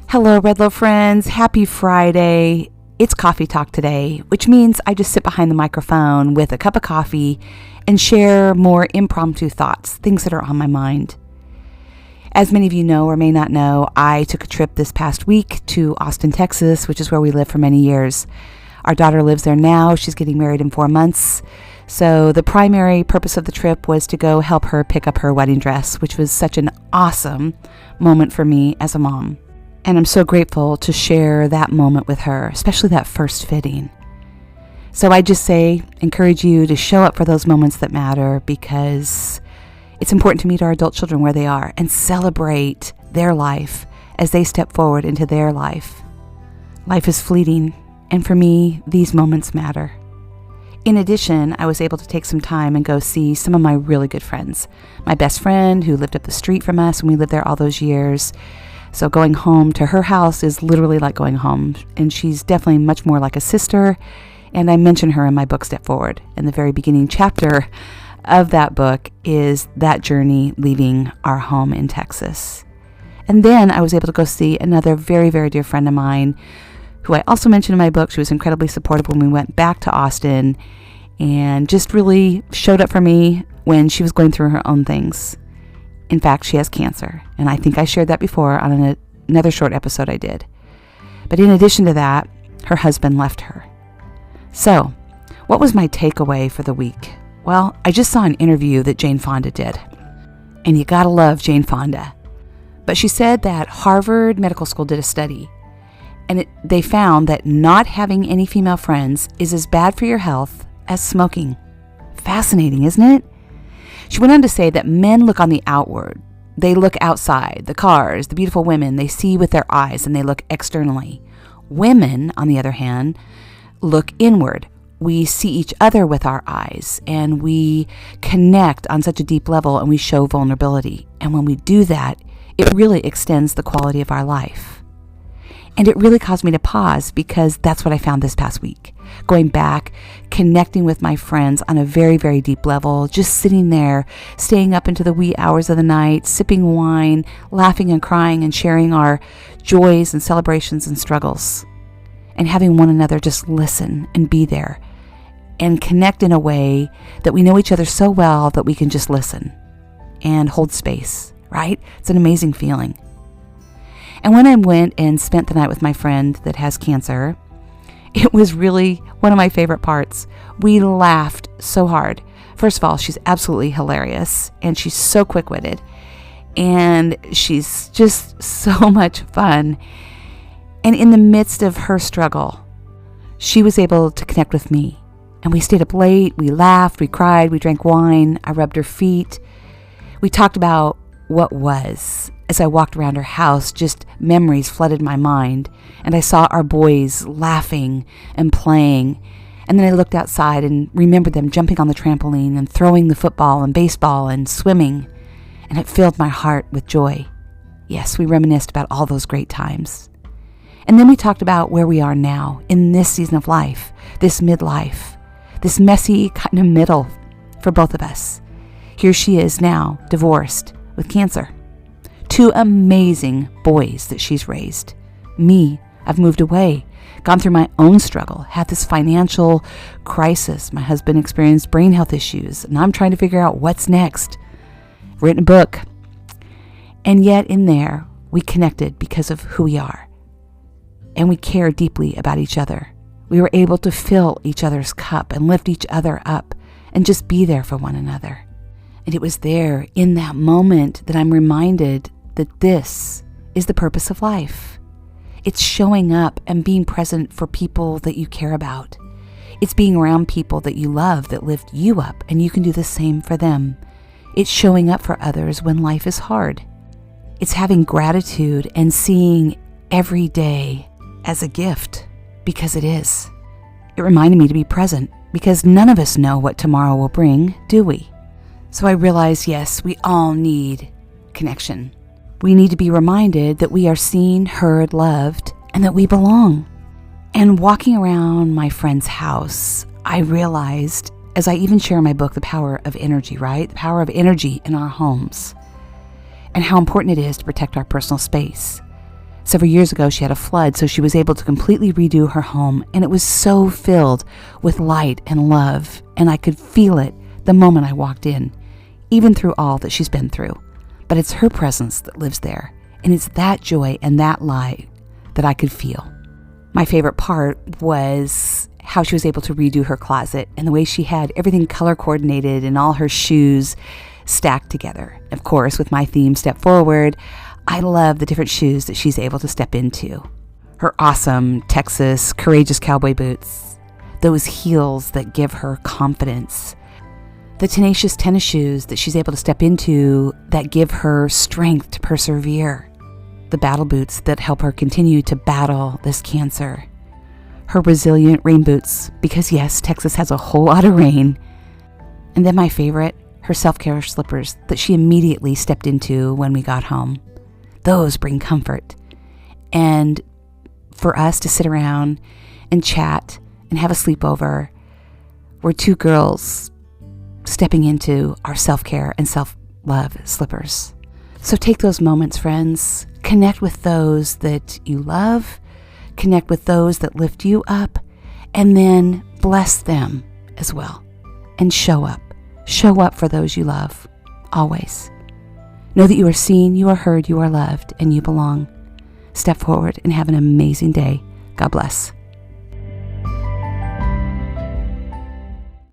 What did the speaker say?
Hello, Redlow friends. Happy Friday. It's coffee talk today, which means I just sit behind the microphone with a cup of coffee and share more impromptu thoughts, things that are on my mind. As many of you know or may not know, I took a trip this past week to Austin, Texas, which is where we lived for many years. Our daughter lives there now. She's getting married in 4 months. So the primary purpose of the trip was to go help her pick up her wedding dress, which was such an awesome moment for me as a mom. And I'm so grateful to share that moment with her, especially that first fitting. So I just encourage you to show up for those moments that matter, because it's important to meet our adult children where they are and celebrate their life as they step forward into their life. Life is fleeting, and for me, these moments matter. In addition, I was able to take some time and go see some of my really good friends. My best friend who lived up the street from us, and we lived there all those years. So going home to her house is literally like going home, and she's definitely much more like a sister, and I mention her in my book, Step Forward. And the very beginning chapter of that book is that journey leaving our home in Texas. And then I was able to go see another very, very dear friend of mine, who I also mentioned in my book. She was incredibly supportive when we went back to Austin, and just really showed up for me when she was going through her own things. In fact, she has cancer, and I think I shared that before on another short episode I did. But in addition to that, her husband left her. So, what was my takeaway for the week? Well, I just saw an interview that Jane Fonda did, and you gotta love Jane Fonda. But she said that Harvard Medical School did a study, and they found that not having any female friends is as bad for your health as smoking. Fascinating, isn't it? She went on to say that men look on the outward. They look outside, the cars, the beautiful women. They see with their eyes and they look externally. Women, on the other hand, look inward. We see each other with our eyes, and we connect on such a deep level, and we show vulnerability. And when we do that, it really extends the quality of our life. And it really caused me to pause, because that's what I found this past week. Going back, connecting with my friends on a very, very deep level, just sitting there, staying up into the wee hours of the night, sipping wine, laughing and crying and sharing our joys and celebrations and struggles. And having one another just listen and be there and connect in a way that we know each other so well that we can just listen and hold space, right? It's an amazing feeling. And when I went and spent the night with my friend that has cancer, it was really one of my favorite parts. We laughed so hard. First of all, she's absolutely hilarious, and she's so quick-witted, and she's just so much fun. And in the midst of her struggle, she was able to connect with me. And we stayed up late, we laughed, we cried, we drank wine, I rubbed her feet. We talked about what was. As I walked around her house, just memories flooded my mind, and I saw our boys laughing and playing. And then I looked outside and remembered them jumping on the trampoline and throwing the football and baseball and swimming, and it filled my heart with joy. Yes, we reminisced about all those great times. And then we talked about where we are now in this season of life, this midlife, this messy kind of middle for both of us. Here she is now, divorced, with cancer. 2 amazing boys that she's raised. Me, I've moved away, gone through my own struggle, had this financial crisis. My husband experienced brain health issues, and I'm trying to figure out what's next. Written a book. And yet in there, we connected because of who we are. And we care deeply about each other. We were able to fill each other's cup and lift each other up and just be there for one another. And it was there in that moment that I'm reminded that this is the purpose of life. It's showing up and being present for people that you care about. It's being around people that you love, that lift you up, and you can do the same for them. It's showing up for others when life is hard. It's having gratitude and seeing every day as a gift, because it is. It reminded me to be present, because none of us know what tomorrow will bring, do we? So I realized, yes, we all need connection. We need to be reminded that we are seen, heard, loved, and that we belong. And walking around my friend's house, I realized, as I even share in my book, the power of energy, right? The power of energy in our homes. and how important it is to protect our personal space. Several years ago, she had a flood, so she was able to completely redo her home, and it was so filled with light and love, and I could feel it the moment I walked in, even through all that she's been through. But it's her presence that lives there, and it's that joy and that light that I could feel. My favorite part was how she was able to redo her closet and the way she had everything color coordinated and all her shoes stacked together. Of course, with my theme, Step Forward, I love the different shoes that she's able to step into. Her awesome Texas courageous cowboy boots, those heels that give her confidence, the tenacious tennis shoes that she's able to step into that give her strength to persevere, the battle boots that help her continue to battle this cancer, her resilient rain boots, because yes, Texas has a whole lot of rain, and then my favorite, her self-care slippers that she immediately stepped into when we got home. Those bring comfort. And for us to sit around and chat and have a sleepover, we're two girls stepping into our self-care and self-love slippers. So take those moments, friends. Connect with those that you love. Connect with those that lift you up. And then bless them as well. And show up. Show up for those you love. Always. Know that you are seen, you are heard, you are loved, and you belong. Step forward and have an amazing day. God bless.